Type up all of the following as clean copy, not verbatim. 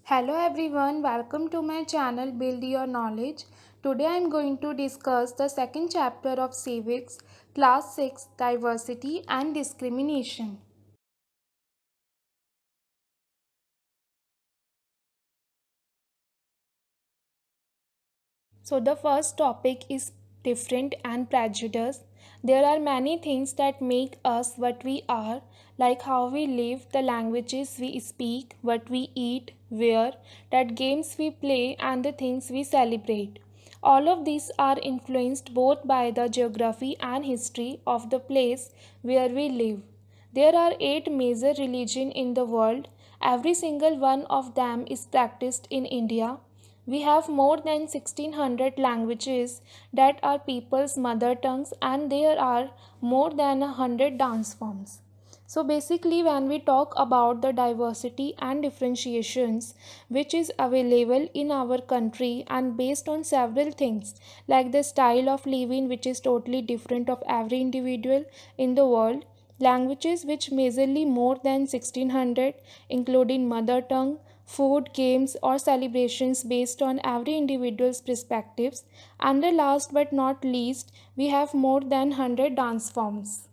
Hello everyone, welcome to my channel Build Your Knowledge. Today I am going to discuss the second chapter of Civics, Class 6, Diversity and Discrimination. So the first topic is different and prejudice. There are many things that make us what we are, like how we live, the languages we speak, what we eat, wear, that games we play, and the things we celebrate. All of these are influenced both by the geography and history of the place where we live. There are 8 major religions in the world. Every single one of them is practiced in India. We have more than 1600 languages that are people's mother tongues, and there are more than 100 dance forms. So basically, when we talk about the diversity and differentiations which is available in our country and based on several things like the style of living which is totally different of every individual in the world, languages which majorly more than 1600 including mother tongue, food, games or celebrations based on every individual's perspectives, and the last but not least we have more than 100 dance forms.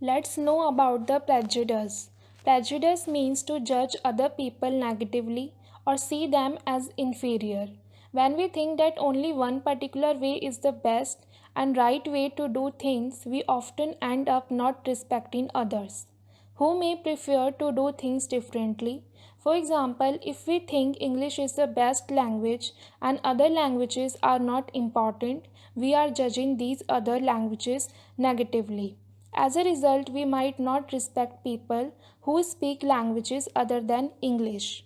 Let's know about the prejudice. Prejudice means to judge other people negatively or see them as inferior. When we think that only one particular way is the best and right way to do things, we often end up not respecting others who may prefer to do things differently. For example, if we think English is the best language and other languages are not important, we are judging these other languages negatively. As a result, we might not respect people who speak languages other than English.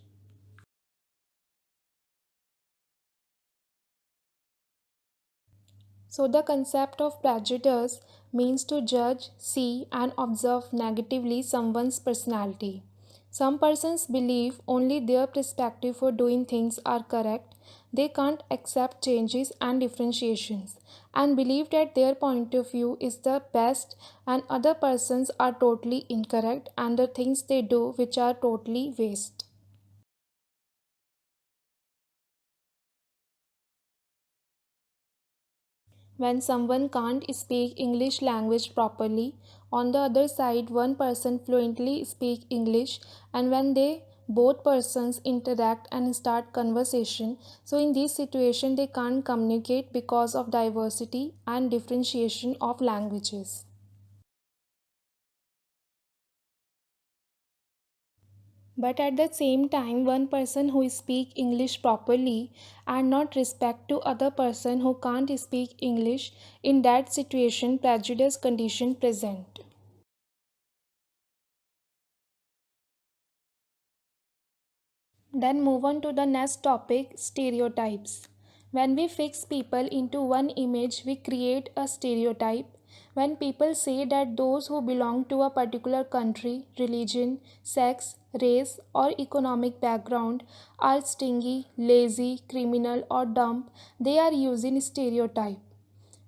So, the concept of prejudice means to judge, see, and observe negatively someone's personality. Some persons believe only their perspective for doing things are correct. They can't accept changes and differentiations and believe that their point of view is the best, and other persons are totally incorrect and the things they do which are totally waste. When someone can't speak English language properly, on the other side one person fluently speak English, and when they both persons interact and start conversation, so in this situation they can't communicate because of diversity and differentiation of languages. But at the same time, one person who speak English properly and not respect to other person who can't speak English, in that situation prejudice condition present. Then move on to the next topic, stereotypes. When we fix people into one image, we create a stereotype. When people say that those who belong to a particular country, religion, sex, race, or economic background are stingy, lazy, criminal, or dumb, they are using stereotype.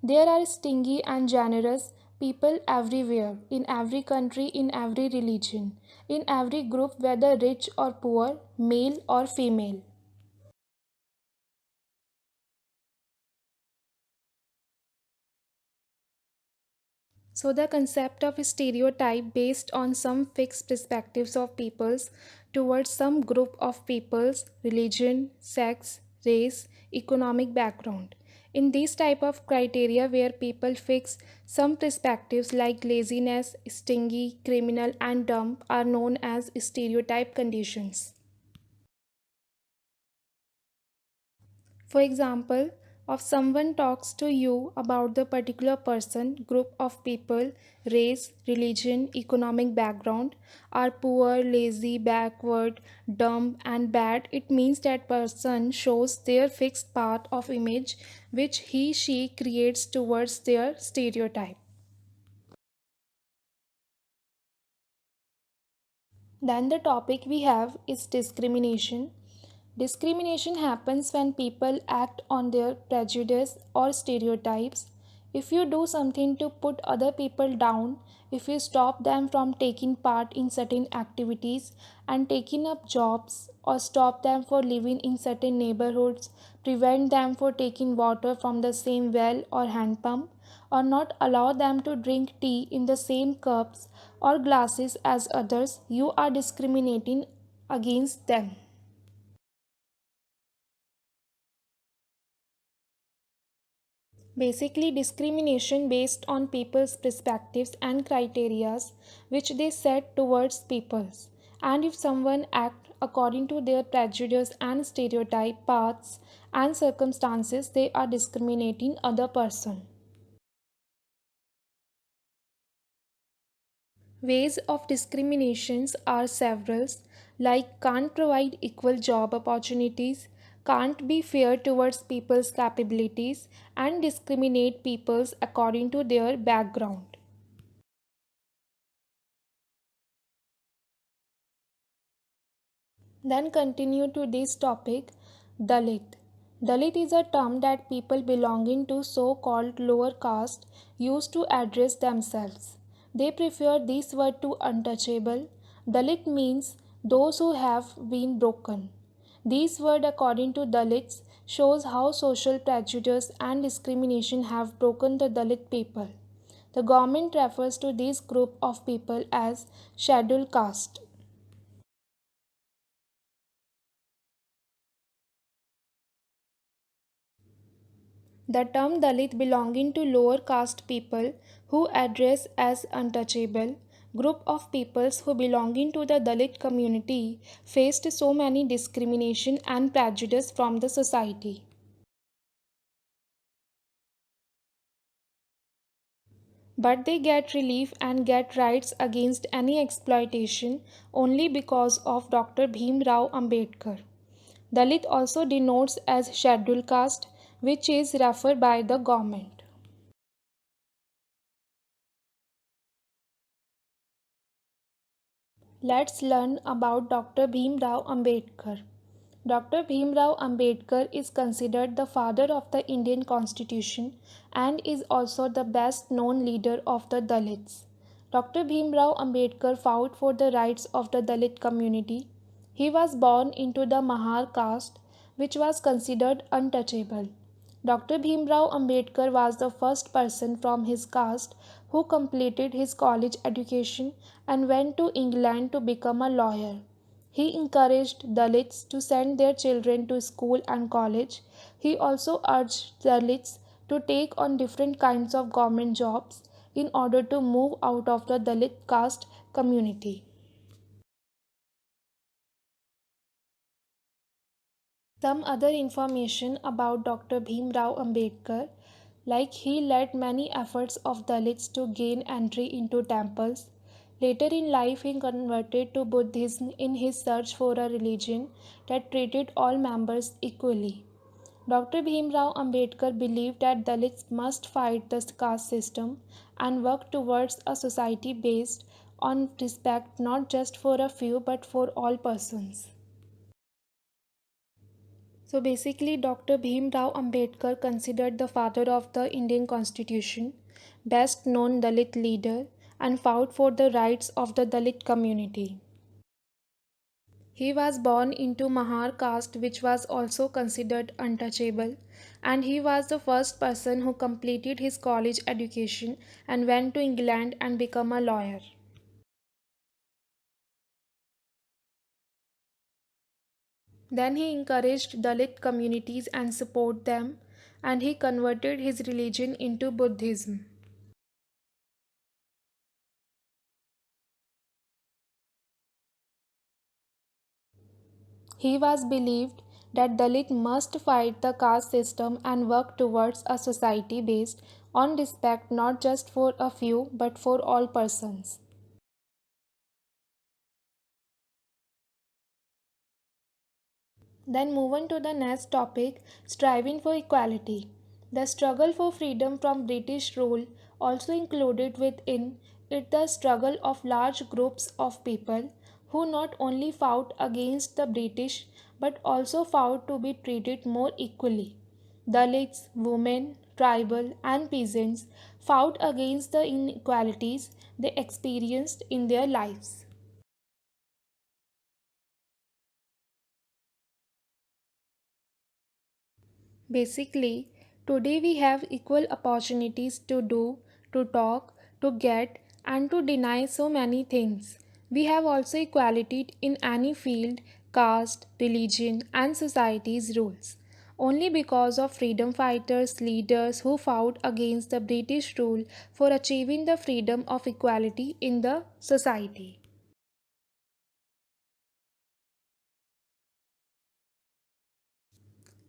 There are stingy and generous people everywhere, in every country, in every religion, in every group, whether rich or poor, male or female. So, the concept of stereotype based on some fixed perspectives of peoples towards some group of peoples, religion, sex, race, economic background. In these type of criteria where people fix some perspectives like laziness, stingy, criminal and dumb are known as stereotype conditions. For example, if someone talks to you about the particular person, group of people, race, religion, economic background, are poor, lazy, backward, dumb, and bad, it means that person shows their fixed part of image which he she creates towards their stereotype. Then the topic we have is discrimination. Discrimination happens when people act on their prejudice or stereotypes. If you do something to put other people down, if you stop them from taking part in certain activities and taking up jobs, or stop them for living in certain neighborhoods, prevent them for taking water from the same well or hand pump, or not allow them to drink tea in the same cups or glasses as others, you are discriminating against them. Basically, discrimination based on people's perspectives and criterias which they set towards peoples. And if someone act according to their prejudice and stereotype paths and circumstances, they are discriminating other person. Ways of discriminations are several, like can't provide equal job opportunities, can't be fair towards people's capabilities, and discriminate peoples according to their background. Then continue to this topic, Dalit. Dalit is a term that people belonging to so-called lower caste use to address themselves. They prefer this word to untouchable. Dalit means those who have been broken. This word, according to Dalits, shows how social prejudice and discrimination have broken the Dalit people. The government refers to this group of people as scheduled caste. The term Dalit belonging to lower caste people who address as untouchable group of peoples who belonging to the Dalit community faced so many discrimination and prejudice from the society. But they get relief and get rights against any exploitation only because of Dr. Bhim Rao Ambedkar. Dalit also denotes as scheduled caste, which is referred by the government. Let's learn about Dr. Bhim Rao Ambedkar. Dr. Bhim Rao Ambedkar is considered the father of the Indian Constitution and is also the best known leader of the Dalits. Dr. Bhim Rao Ambedkar fought for the rights of the Dalit community. He was born into the Mahar caste, which was considered untouchable. Dr. Bhimrao Ambedkar was the first person from his caste who completed his college education and went to England to become a lawyer. He encouraged Dalits to send their children to school and college. He also urged Dalits to take on different kinds of government jobs in order to move out of the Dalit caste community. Some other information about Dr. Bhim Rao Ambedkar, like he led many efforts of Dalits to gain entry into temples. Later in life, he converted to Buddhism in his search for a religion that treated all members equally. Dr. Bhim Rao Ambedkar believed that Dalits must fight the caste system and work towards a society based on respect not just for a few but for all persons. So basically, Dr. Bhim Rao Ambedkar, considered the father of the Indian Constitution, best known Dalit leader, and fought for the rights of the Dalit community. He was born into Mahar caste, which was also considered untouchable, and he was the first person who completed his college education and went to England and became a lawyer. Then he encouraged Dalit communities and support them, and he converted his religion into Buddhism. He was believed that Dalit must fight the caste system and work towards a society based on respect not just for a few but for all persons. Then move on to the next topic, striving for equality. The struggle for freedom from British rule also included within it the struggle of large groups of people who not only fought against the British but also fought to be treated more equally. Dalits, women, tribal, and peasants fought against the inequalities they experienced in their lives. Basically, today we have equal opportunities to do, to talk, to get, and to deny so many things. We have also equality in any field, caste, religion, and society's rules. Only because of freedom fighters, leaders who fought against the British rule for achieving the freedom of equality in the society.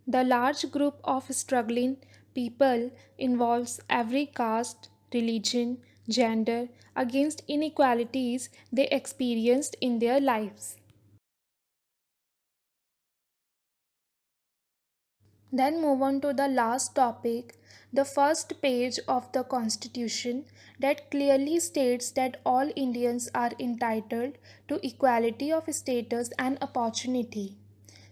The large group of struggling people involves every caste, religion, gender against inequalities they experienced in their lives. Then move on to the last topic, the first page of the Constitution that clearly states that all Indians are entitled to equality of status and opportunity.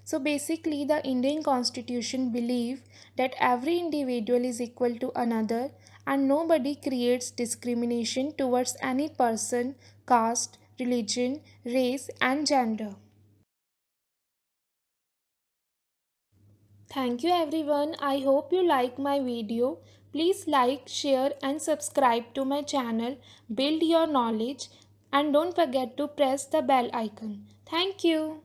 So basically, the Indian Constitution believes that every individual is equal to another and nobody creates discrimination towards any person, caste, religion, race, and gender. Thank you everyone. I hope you like my video. Please like, share, and subscribe to my channel. Build your knowledge and don't forget to press the bell icon. Thank you.